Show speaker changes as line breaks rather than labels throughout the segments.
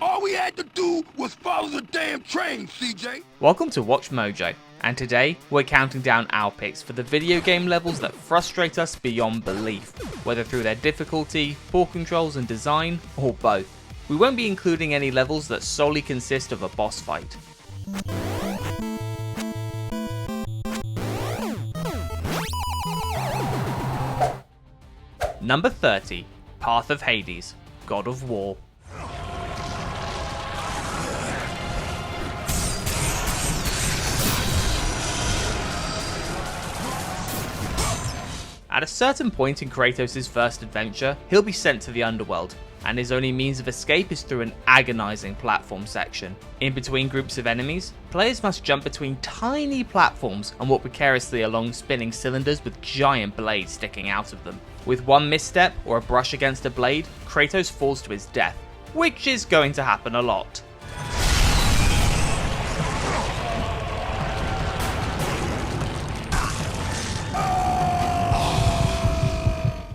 All we had to do was follow the damn train, CJ.
Welcome to Watch Mojo, and today we're counting down our picks for the video game levels that frustrate us beyond belief, whether through their difficulty, poor controls and design, or both. We won't be including any levels that solely consist of a boss fight. Number 30, Path of Hades, God of War. At a certain point in Kratos' first adventure, he'll be sent to the underworld, and his only means of escape is through an agonizing platform section. In between groups of enemies, players must jump between tiny platforms and walk precariously along spinning cylinders with giant blades sticking out of them. With one misstep or a brush against a blade, Kratos falls to his death, which is going to happen a lot.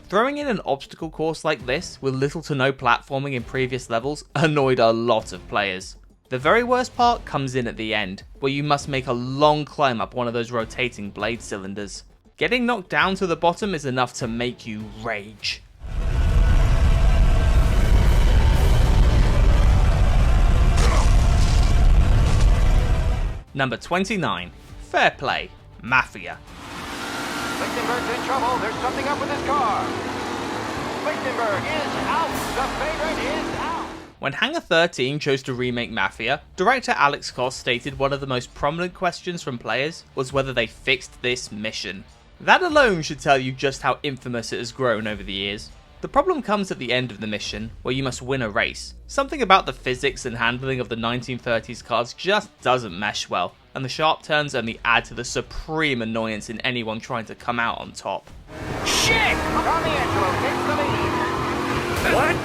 Throwing in an obstacle course like this, with little to no platforming in previous levels, annoyed a lot of players. The very worst part comes in at the end, where you must make a long climb up one of those rotating blade cylinders. Getting knocked down to the bottom is enough to make you rage. Number 29, Fair Play, Mafia.
Lichtenberg's in trouble. There's something up with his car. Lichtenberg is out. The favorite is out.
When Hangar 13 chose to remake Mafia, director Alex Koss stated one of the most prominent questions from players was whether they fixed this mission. That alone should tell you just how infamous it has grown over the years. The problem comes at the end of the mission, where you must win a race. Something about the physics and handling of the 1930s cars just doesn't mesh well, and the sharp turns only add to the supreme annoyance in anyone trying to come out on top.
Shit! Tommy Angelo takes the lead. What?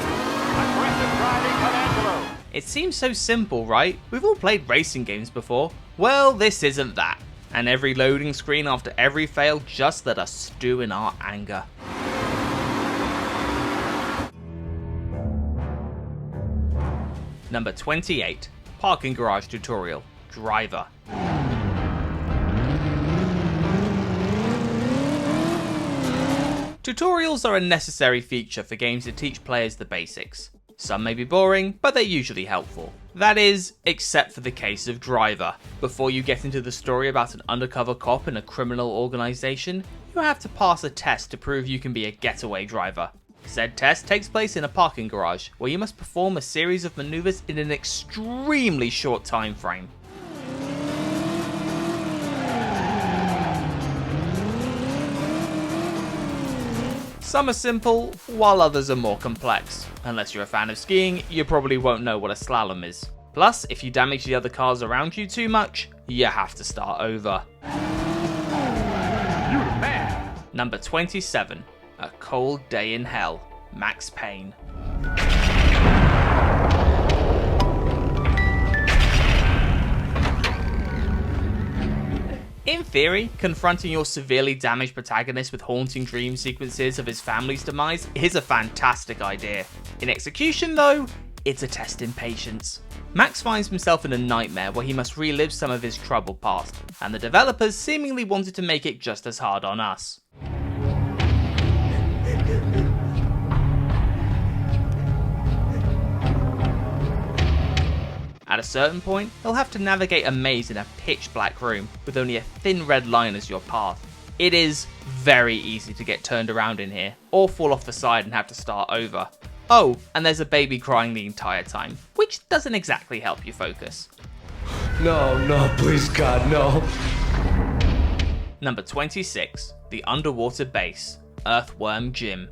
Aggressive driving from Angelo.
It seems so simple, right? We've all played racing games before. Well, this isn't that. And every loading screen after every fail just let us stew in our anger. Number 28, Parking Garage Tutorial, Driver. Tutorials are a necessary feature for games that teach players the basics. Some may be boring, but they're usually helpful. That is, except for the case of Driver. Before you get into the story about an undercover cop in a criminal organization, you have to pass a test to prove you can be a getaway driver. Said test takes place in a parking garage, where you must perform a series of maneuvers in an extremely short time frame. Some are simple, while others are more complex. Unless you're a fan of skiing, you probably won't know what a slalom is. Plus, if you damage the other cars around you too much, you have to start over. Number 27. A Cold Day in Hell, Max Payne. In theory, confronting your severely damaged protagonist with haunting dream sequences of his family's demise is a fantastic idea. In execution though, it's a test in patience. Max finds himself in a nightmare where he must relive some of his troubled past, and the developers seemingly wanted to make it just as hard on us. At a certain point, he'll have to navigate a maze in a pitch black room with only a thin red line as your path. It is very easy to get turned around in here, or fall off the side and have to start over. Oh, and there's a baby crying the entire time, which doesn't exactly help you focus.
No, please God, no.
Number 26, The Underwater Base, Earthworm Jim.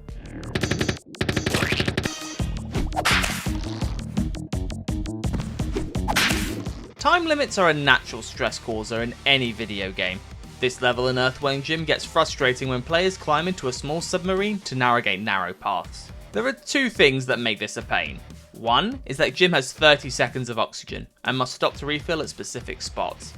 Time limits are a natural stress causer in any video game. This level in Earthworm Jim gets frustrating when players climb into a small submarine to navigate narrow paths. There are two things that make this a pain. One is that Jim has 30 seconds of oxygen and must stop to refill at specific spots.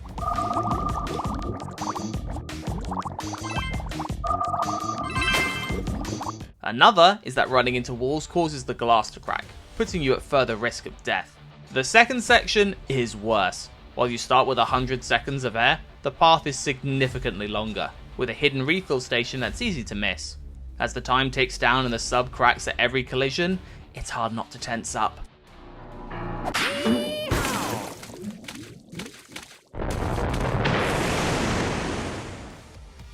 Another is that running into walls causes the glass to crack, putting you at further risk of death. The second section is worse. While you start with 100 seconds of air, the path is significantly longer, with a hidden refill station that's easy to miss. As the time ticks down and the sub cracks at every collision, it's hard not to tense up.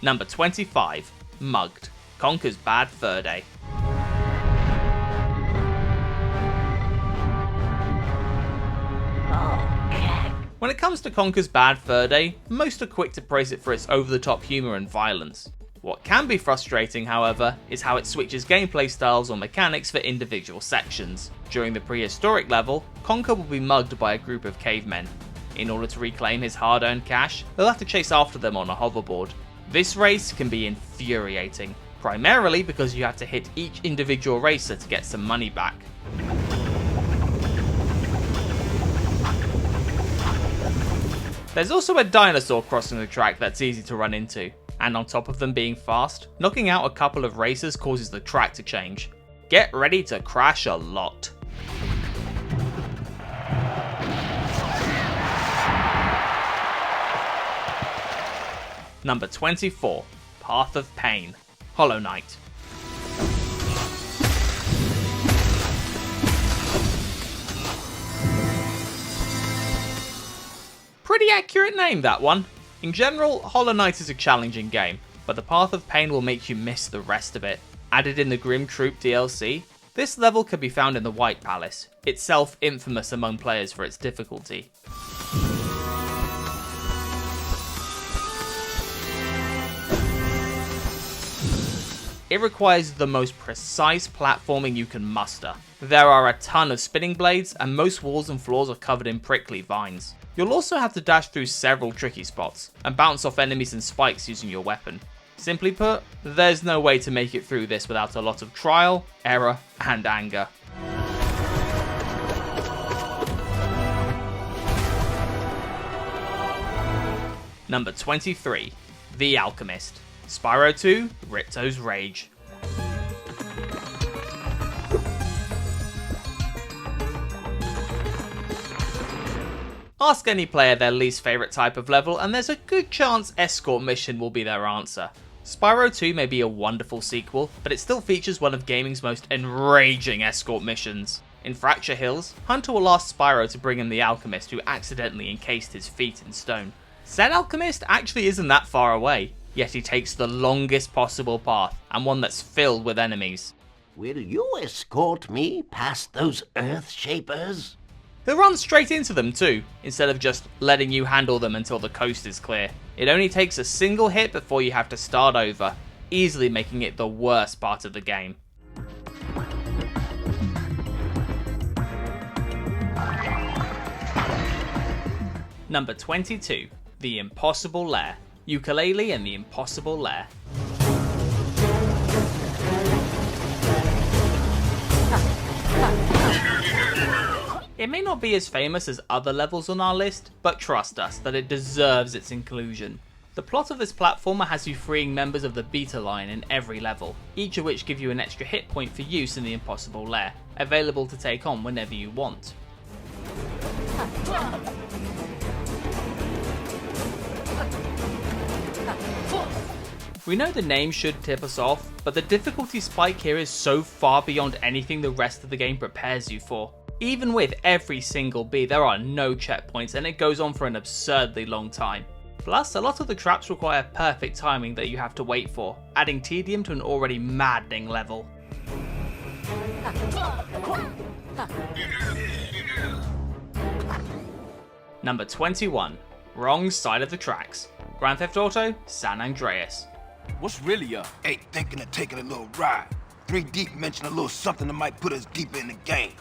Number 25, Mugged, Conker's Bad Fur Day. When it comes to Conker's Bad Fur Day, most are quick to praise it for its over-the-top humour and violence. What can be frustrating, however, is how it switches gameplay styles or mechanics for individual sections. During the prehistoric level, Conker will be mugged by a group of cavemen. In order to reclaim his hard-earned cash, he'll have to chase after them on a hoverboard. This race can be infuriating, primarily because you have to hit each individual racer to get some money back. There's also a dinosaur crossing the track that's easy to run into, and on top of them being fast, knocking out a couple of racers causes the track to change. Get ready to crash a lot. Number 24, Path of Pain, Hollow Knight. Pretty accurate name, that one. In general, Hollow Knight is a challenging game, but the Path of Pain will make you miss the rest of it. Added in the Grim Troop DLC, this level can be found in the White Palace, itself infamous among players for its difficulty. It requires the most precise platforming you can muster. There are a ton of spinning blades, and most walls and floors are covered in prickly vines. You'll also have to dash through several tricky spots, and bounce off enemies and spikes using your weapon. Simply put, there's no way to make it through this without a lot of trial, error, and anger. Number 23, The Alchemist, Spyro 2, Ripto's Rage. Ask any player their least favourite type of level and there's a good chance Escort Mission will be their answer. Spyro 2 may be a wonderful sequel, but it still features one of gaming's most enraging escort missions. In Fracture Hills, Hunter will ask Spyro to bring him the Alchemist who accidentally encased his feet in stone. Said Alchemist actually isn't that far away, yet he takes the longest possible path, and one that's filled with enemies.
Will you escort me past those Earth Shapers?
He'll run straight into them too, instead of just letting you handle them until the coast is clear. It only takes a single hit before you have to start over, easily making it the worst part of the game. Number 22, The Impossible Lair, Ukulele and the Impossible Lair. It may not be as famous as other levels on our list, but trust us that it deserves its inclusion. The plot of this platformer has you freeing members of the Beta line in every level, each of which give you an extra hit point for use in the Impossible Lair, available to take on whenever you want. We know the name should tip us off, but the difficulty spike here is so far beyond anything the rest of the game prepares you for. Even with every single bee, there are no checkpoints and it goes on for an absurdly long time. Plus, a lot of the traps require perfect timing that you have to wait for, adding tedium to an already maddening level. Number 21, Wrong Side of the Tracks, Grand Theft Auto San Andreas.
What's really up? Hey, thinking of taking a little ride. 3 Deep mentioned a little something that might put us deeper in the game.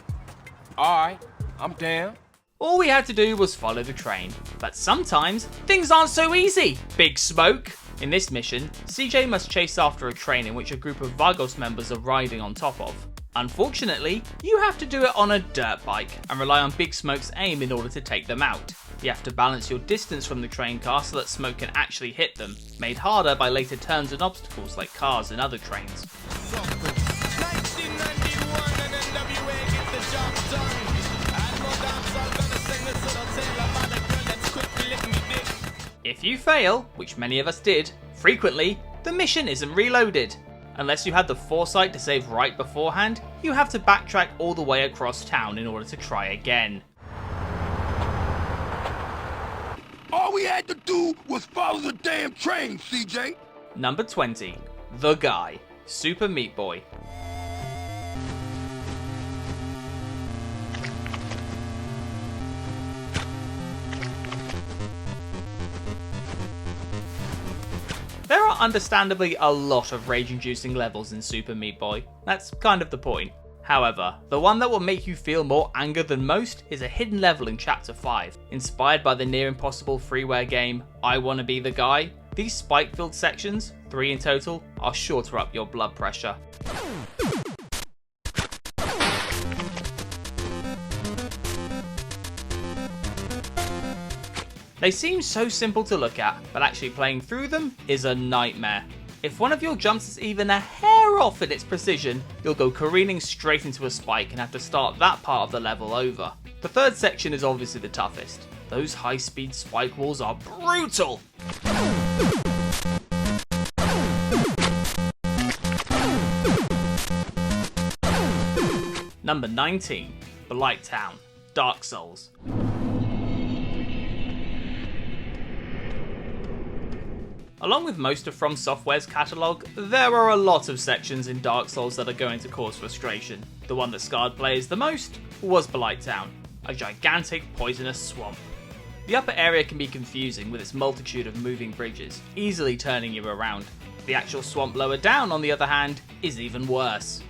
Alright, I'm down.
All we had to do was follow the train, but sometimes things aren't so easy, Big Smoke! In this mission, CJ must chase after a train in which a group of Vagos members are riding on top of. Unfortunately, you have to do it on a dirt bike and rely on Big Smoke's aim in order to take them out. You have to balance your distance from the train car so that Smoke can actually hit them, made harder by later turns and obstacles like cars and other trains.
1991 and NWA get the job done. And more dancehall
If you fail, which many of us did, frequently, the mission isn't reloaded. Unless you had the foresight to save right beforehand, you have to backtrack all the way across town in order to try again.
All we had to do was follow the damn train, CJ.
Number 20. The Guy. Super Meat Boy. There are understandably a lot of rage-inducing levels in Super Meat Boy. That's kind of the point. However, the one that will make you feel more anger than most is a hidden level in Chapter 5. Inspired by the near-impossible freeware game I Wanna Be the Guy, these spike-filled sections, 3 in total, are sure to up your blood pressure. They seem so simple to look at, but actually playing through them is a nightmare. If one of your jumps is even a hair off in its precision, you'll go careening straight into a spike and have to start that part of the level over. The third section is obviously the toughest. Those high-speed spike walls are brutal! Number 19. Blighttown. Dark Souls. Along with most of From Software's catalogue, there are a lot of sections in Dark Souls that are going to cause frustration. The one that scarred players the most was Blighttown, a gigantic poisonous swamp. The upper area can be confusing with its multitude of moving bridges, easily turning you around. The actual swamp lower down, on the other hand, is even worse.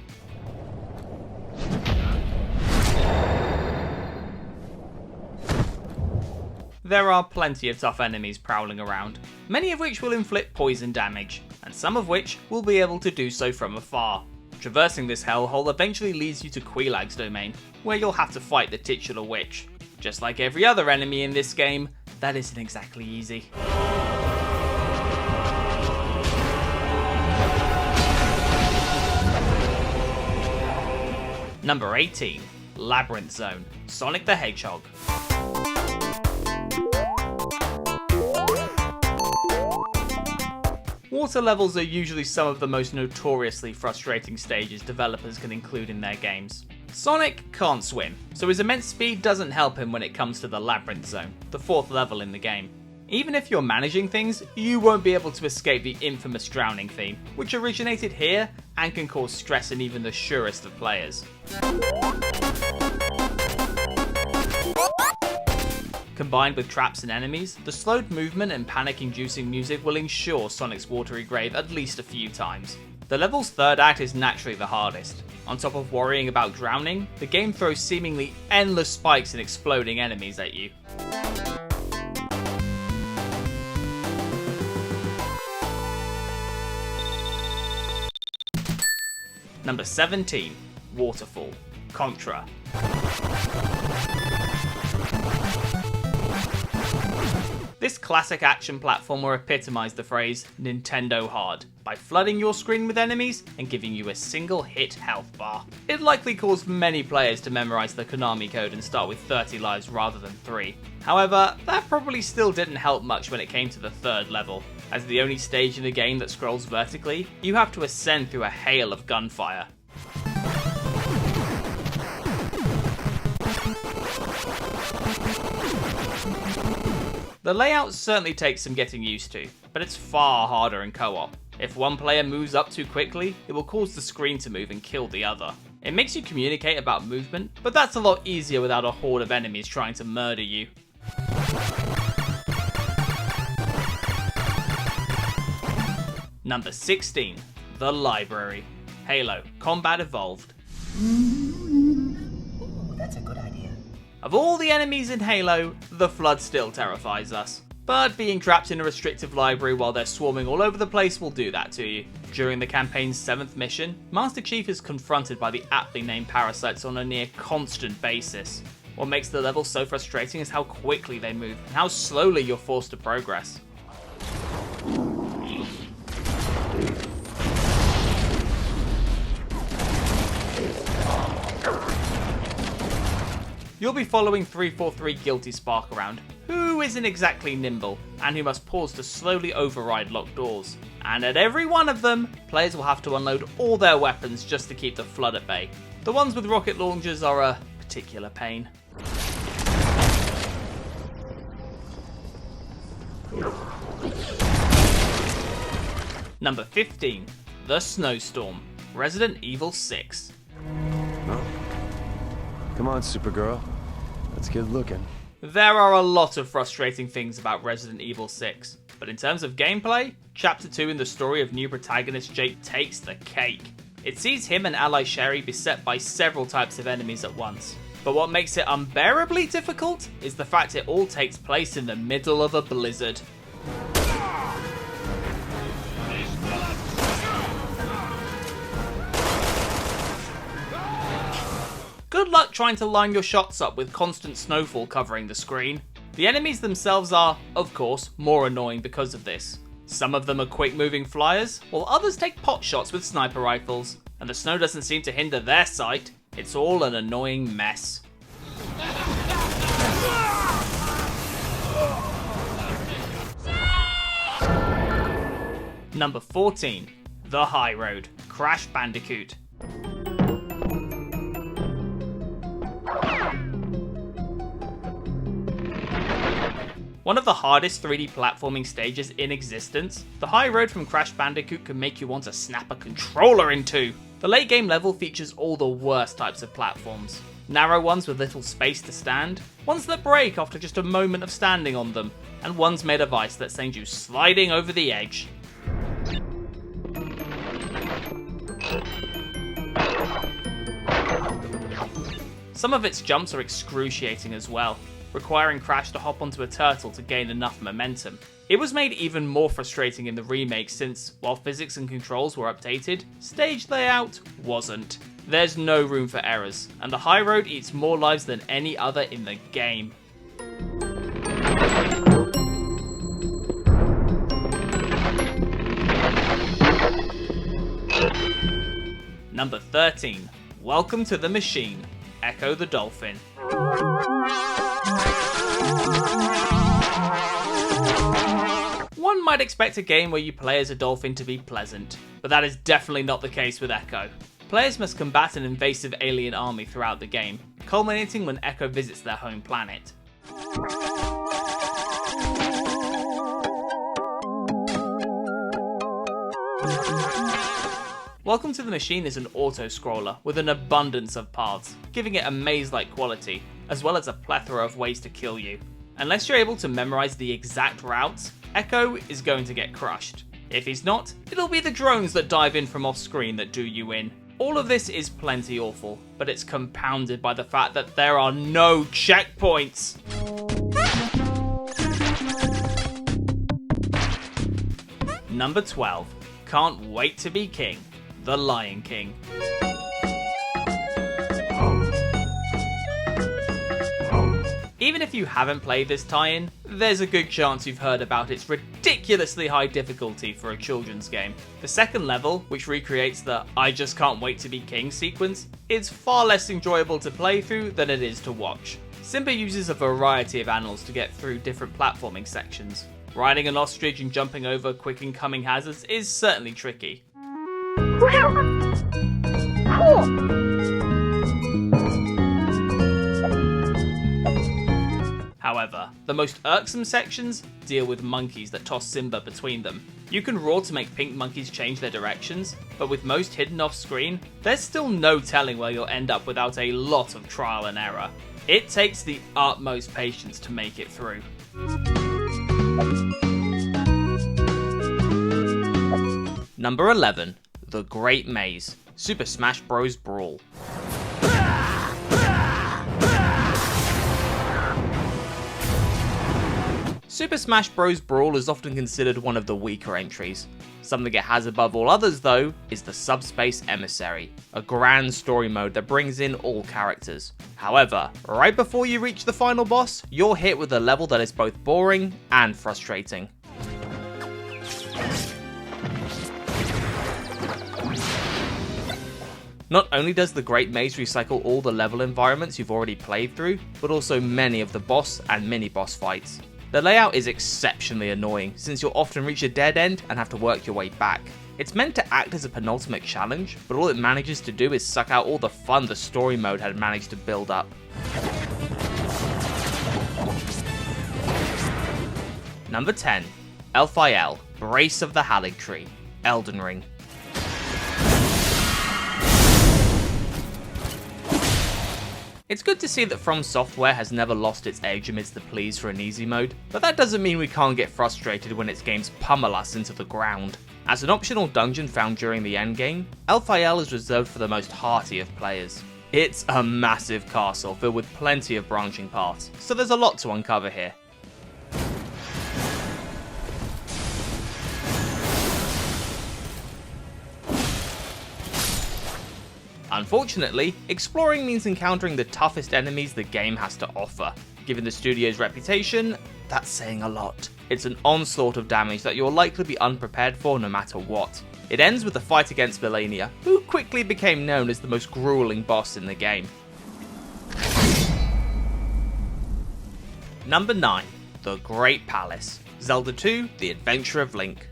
There are plenty of tough enemies prowling around, many of which will inflict poison damage, and some of which will be able to do so from afar. Traversing this hellhole eventually leads you to Quelaag's domain, where you'll have to fight the titular witch. Just like every other enemy in this game, that isn't exactly easy. Number 18. Labyrinth Zone. Sonic the Hedgehog. Water levels are usually some of the most notoriously frustrating stages developers can include in their games. Sonic can't swim, so his immense speed doesn't help him when it comes to the Labyrinth Zone, the 4th level in the game. Even if you're managing things, you won't be able to escape the infamous drowning theme, which originated here and can cause stress in even the surest of players. Combined with traps and enemies, the slowed movement and panic-inducing music will ensure Sonic's watery grave at least a few times. The level's third act is naturally the hardest. On top of worrying about drowning, the game throws seemingly endless spikes and exploding enemies at you. Number 17. Waterfall Contra. This classic action platformer epitomised the phrase Nintendo hard by flooding your screen with enemies and giving you a single hit health bar. It likely caused many players to memorise the Konami code and start with 30 lives rather than 3. However, that probably still didn't help much when it came to the 3rd level. As the only stage in the game that scrolls vertically, you have to ascend through a hail of gunfire. The layout certainly takes some getting used to, but it's far harder in co-op. If one player moves up too quickly, it will cause the screen to move and kill the other. It makes you communicate about movement, but that's a lot easier without a horde of enemies trying to murder you. Number 16. The Library. Halo Combat Evolved.
Ooh, that's a good idea.
Of all the enemies in Halo, the Flood still terrifies us. But being trapped in a restrictive library while they're swarming all over the place will do that to you. During the campaign's 7th mission, Master Chief is confronted by the aptly named parasites on a near constant basis. What makes the level so frustrating is how quickly they move, and how slowly you're forced to progress. You'll be following 343 Guilty Spark around, who isn't exactly nimble, and who must pause to slowly override locked doors. And at every one of them, players will have to unload all their weapons just to keep the flood at bay. The ones with rocket launchers are a particular pain. Number 15, The Snowstorm, Resident Evil 6.
Well, come on, Supergirl. Let's get looking.
There are a lot of frustrating things about Resident Evil 6, but in terms of gameplay, Chapter 2 in the story of new protagonist Jake takes the cake. It sees him and ally Sherry beset by several types of enemies at once. But what makes it unbearably difficult is the fact it all takes place in the middle of a blizzard. Good luck trying to line your shots up with constant snowfall covering the screen. The enemies themselves are, of course, more annoying because of this. Some of them are quick-moving flyers, while others take pot shots with sniper rifles, and the snow doesn't seem to hinder their sight. It's all an annoying mess. Number 14, The High Road, Crash Bandicoot. One of the hardest 3D platforming stages in existence, the high road from Crash Bandicoot can make you want to snap a controller in two. The late game level features all the worst types of platforms. Narrow ones with little space to stand, ones that break after just a moment of standing on them, and ones made of ice that send you sliding over the edge. Some of its jumps are excruciating as well, requiring Crash to hop onto a turtle to gain enough momentum. It was made even more frustrating in the remake since, while physics and controls were updated, stage layout wasn't. There's no room for errors, and the high road eats more lives than any other in the game. Number 13, Welcome to the Machine, Echo the Dolphin. One might expect a game where you play as a dolphin to be pleasant, but that is definitely not the case with Echo. Players must combat an invasive alien army throughout the game, culminating when Echo visits their home planet. Welcome to the Machine is an auto-scroller with an abundance of paths, giving it a maze-like quality, as well as a plethora of ways to kill you. Unless you're able to memorize the exact routes, Echo is going to get crushed. If he's not, it'll be the drones that dive in from off-screen that do you in. All of this is plenty awful, but it's compounded by the fact that there are no checkpoints. Number 12, Can't Wait to Be King, The Lion King. Even if you haven't played this tie-in, there's a good chance you've heard about its ridiculously high difficulty for a children's game. The second level, which recreates the I just can't wait to be king sequence, is far less enjoyable to play through than it is to watch. Simba uses a variety of animals to get through different platforming sections. Riding an ostrich and jumping over quick incoming hazards is certainly tricky. However, the most irksome sections deal with monkeys that toss Simba between them. You can roar to make pink monkeys change their directions, but with most hidden off screen, there's still no telling where you'll end up without a lot of trial and error. It takes the utmost patience to make it through. Number 11, The Great Maze, Super Smash Bros. Brawl. Super Smash Bros. Brawl is often considered one of the weaker entries. Something it has above all others, though, is the Subspace Emissary, a grand story mode that brings in all characters. However, right before you reach the final boss, you're hit with a level that is both boring and frustrating. Not only does the Great Maze recycle all the level environments you've already played through, but also many of the boss and mini-boss fights. The layout is exceptionally annoying, since you'll often reach a dead end and have to work your way back. It's meant to act as a penultimate challenge, but all it manages to do is suck out all the fun the story mode had managed to build up. Number 10. Elphiel, Brace of the Haligtree, Elden Ring. It's good to see that From Software has never lost its edge amidst the pleas for an easy mode, but that doesn't mean we can't get frustrated when its games pummel us into the ground. As an optional dungeon found during the endgame, Elphiel is reserved for the most hearty of players. It's a massive castle filled with plenty of branching paths, so there's a lot to uncover here. Unfortunately, exploring means encountering the toughest enemies the game has to offer. Given the studio's reputation, that's saying a lot. It's an onslaught of damage that you'll likely be unprepared for no matter what. It ends with the fight against Melania, who quickly became known as the most grueling boss in the game. Number 9. The Great Palace, Zelda 2: The Adventure of Link.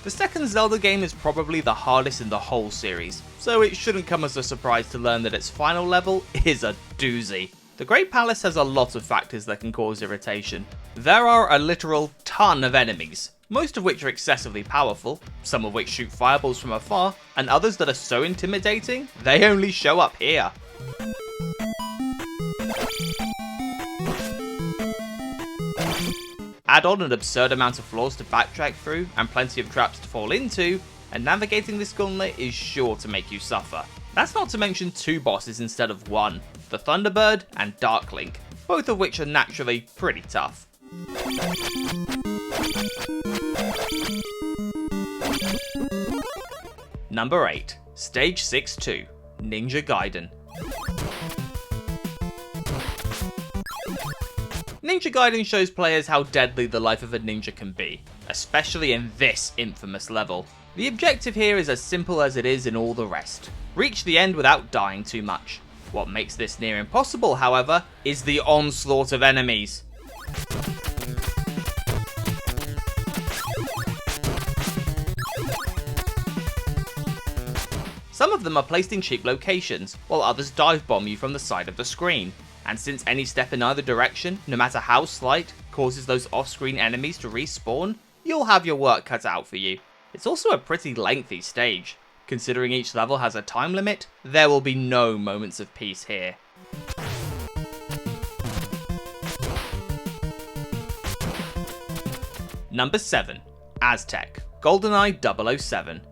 The second Zelda game is probably the hardest in the whole series, so it shouldn't come as a surprise to learn that its final level is a doozy. The Great Palace has a lot of factors that can cause irritation. There are a literal ton of enemies, most of which are excessively powerful, some of which shoot fireballs from afar, and others that are so intimidating, they only show up here. Add on an absurd amount of floors to backtrack through and plenty of traps to fall into, and navigating this gauntlet is sure to make you suffer. That's not to mention 2 bosses instead of 1, the Thunderbird and Dark Link, both of which are naturally pretty tough. Number 8. Stage 6-2, Ninja Gaiden. Ninja Gaiden shows players how deadly the life of a ninja can be, especially in this infamous level. The objective here is as simple as it is in all the rest. Reach the end without dying too much. What makes this near impossible, however, is the onslaught of enemies. Some of them are placed in cheap locations, while others dive bomb you from the side of the screen. And since any step in either direction, no matter how slight, causes those off-screen enemies to respawn, you'll have your work cut out for you. It's also a pretty lengthy stage. Considering each level has a time limit, there will be no moments of peace here. Number 7. Aztec Golden Eye 007.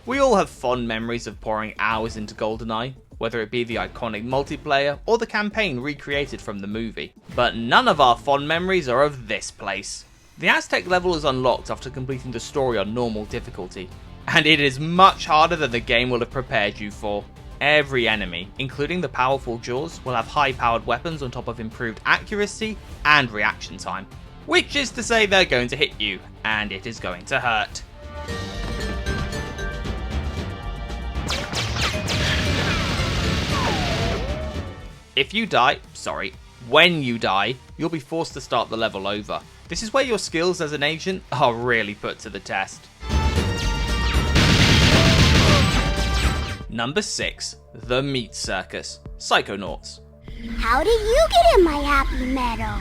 We all have fond memories of pouring hours into GoldenEye, whether it be the iconic multiplayer or the campaign recreated from the movie. But none of our fond memories are of this place. The Aztec level is unlocked after completing the story on normal difficulty, and it is much harder than the game will have prepared you for. Every enemy, including the powerful jaws, will have high-powered weapons on top of improved accuracy and reaction time. Which is to say they're going to hit you, and it is going to hurt. When you die, you'll be forced to start the level over. This is where your skills as an agent are really put to the test. Number 6. The Meat Circus, Psychonauts.
How did you get in my happy meadow?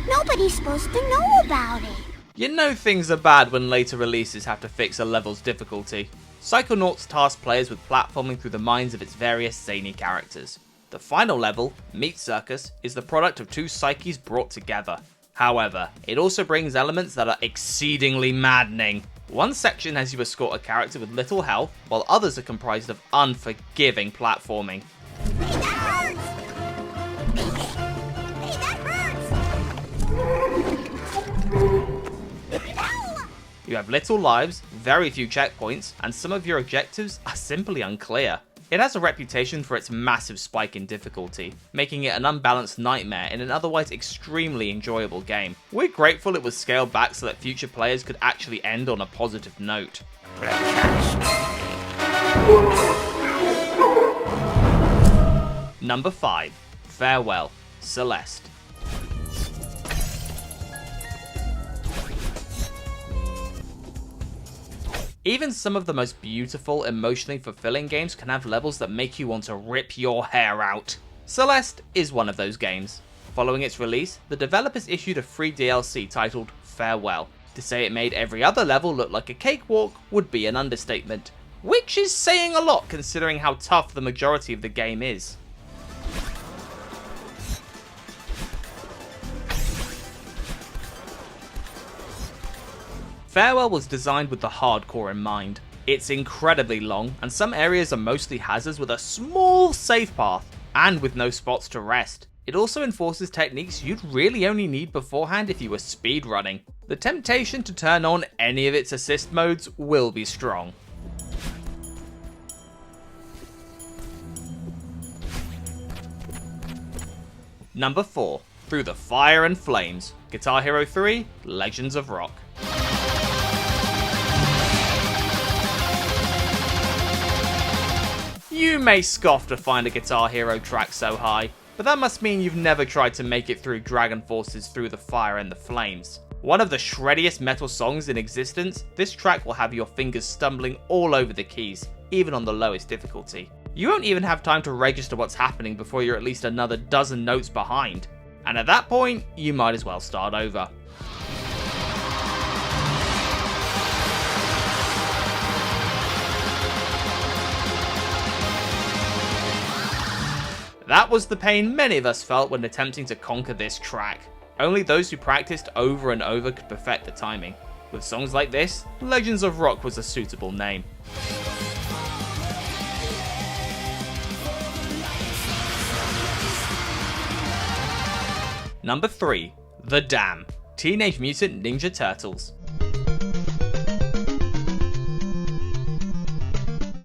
Nobody's supposed to know about it.
You know things are bad when later releases have to fix a level's difficulty. Psychonauts tasks players with platforming through the minds of its various zany characters. The final level, Meat Circus, is the product of 2 psyches brought together. However, it also brings elements that are exceedingly maddening. One section has you escort a character with little health, while others are comprised of unforgiving platforming.
Hey, that hurts! Hey, that hurts!
You have little lives, very few checkpoints, and some of your objectives are simply unclear. It has a reputation for its massive spike in difficulty, making it an unbalanced nightmare in an otherwise extremely enjoyable game. We're grateful it was scaled back so that future players could actually end on a positive note. Number 5. Farewell, Celeste. Even some of the most beautiful, emotionally fulfilling games can have levels that make you want to rip your hair out. Celeste is one of those games. Following its release, the developers issued a free DLC titled Farewell. To say it made every other level look like a cakewalk would be an understatement, which is saying a lot considering how tough the majority of the game is. Farewell was designed with the hardcore in mind. It's incredibly long, and some areas are mostly hazards with a small safe path, and with no spots to rest. It also enforces techniques you'd really only need beforehand if you were speedrunning. The temptation to turn on any of its assist modes will be strong. Number 4. Through the Fire and Flames, Guitar Hero 3: Legends of Rock. You may scoff to find a Guitar Hero track so high, but that must mean you've never tried to make it through Dragon Force's Through the Fire and the Flames. One of the shreddiest metal songs in existence, this track will have your fingers stumbling all over the keys, even on the lowest difficulty. You won't even have time to register what's happening before you're at least another dozen notes behind, and at that point, you might as well start over. That was the pain many of us felt when attempting to conquer this track. Only those who practiced over and over could perfect the timing. With songs like this, Legends of Rock was a suitable name. Number 3. The Dam, Teenage Mutant Ninja Turtles.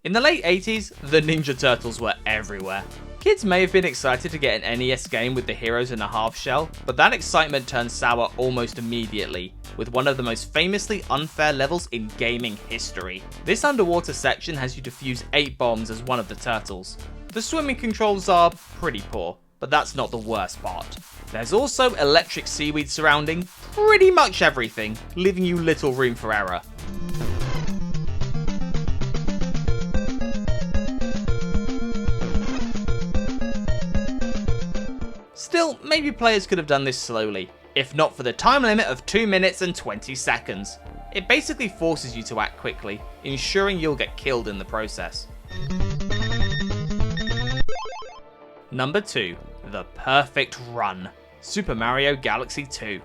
In the late 80s, the Ninja Turtles were everywhere. Kids may have been excited to get an NES game with the heroes in a half shell, but that excitement turned sour almost immediately, with one of the most famously unfair levels in gaming history. This underwater section has you defuse 8 bombs as one of the turtles. The swimming controls are pretty poor, but that's not the worst part. There's also electric seaweed surrounding pretty much everything, leaving you little room for error. Still, maybe players could have done this slowly, if not for the time limit of 2 minutes and 20 seconds. It basically forces you to act quickly, ensuring you'll get killed in the process. Number 2. The Perfect Run, Super Mario Galaxy 2.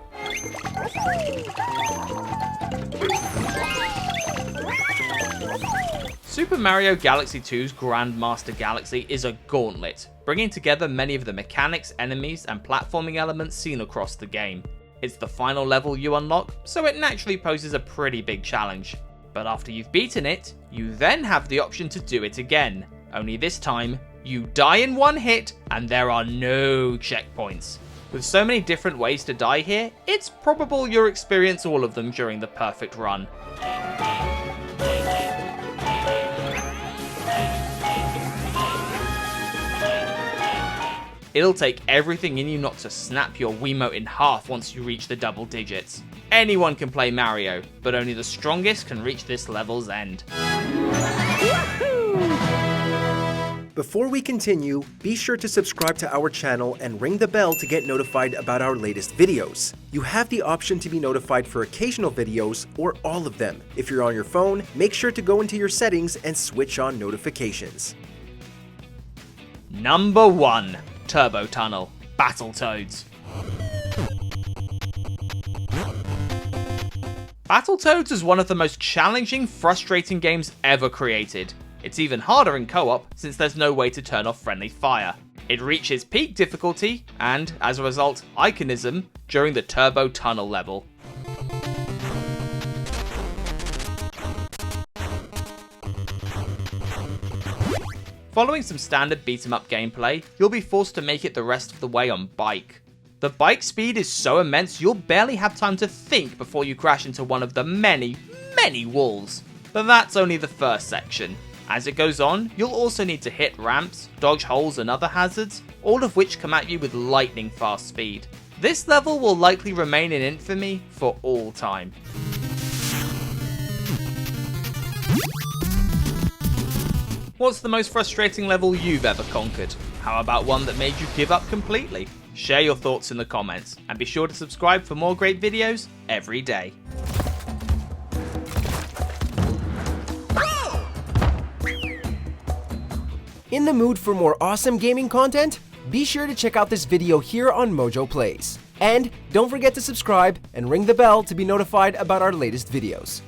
Super Mario Galaxy 2's Grandmaster Galaxy is a gauntlet, bringing together many of the mechanics, enemies, and platforming elements seen across the game. It's the final level you unlock, so it naturally poses a pretty big challenge. But after you've beaten it, you then have the option to do it again, only this time, you die in one hit, and there are no checkpoints. With so many different ways to die here, it's probable you'll experience all of them during the perfect run. It'll take everything in you not to snap your Wiimote in half once you reach the double digits. Anyone can play Mario, but only the strongest can reach this level's end.
Before we continue, be sure to subscribe to our channel and ring the bell to get notified about our latest videos. You have the option to be notified for occasional videos or all of them. If you're on your phone, make sure to go into your settings and switch on notifications.
Number 1. Turbo Tunnel, Battletoads. Battletoads is one of the most challenging, frustrating games ever created. It's even harder in co-op since there's no way to turn off friendly fire. It reaches peak difficulty and, as a result, iconism during the Turbo Tunnel level. Following some standard beat-em-up gameplay, you'll be forced to make it the rest of the way on bike. The bike speed is so immense you'll barely have time to think before you crash into one of the many walls. But that's only the first section. As it goes on, you'll also need to hit ramps, dodge holes and other hazards, all of which come at you with lightning fast speed. This level will likely remain in infamy for all time. What's the most frustrating level you've ever conquered? How about one that made you give up completely? Share your thoughts in the comments, and be sure to subscribe for more great videos every day.
In the mood for more awesome gaming content? Be sure to check out this video here on Mojo Plays. And don't forget to subscribe and ring the bell to be notified about our latest videos.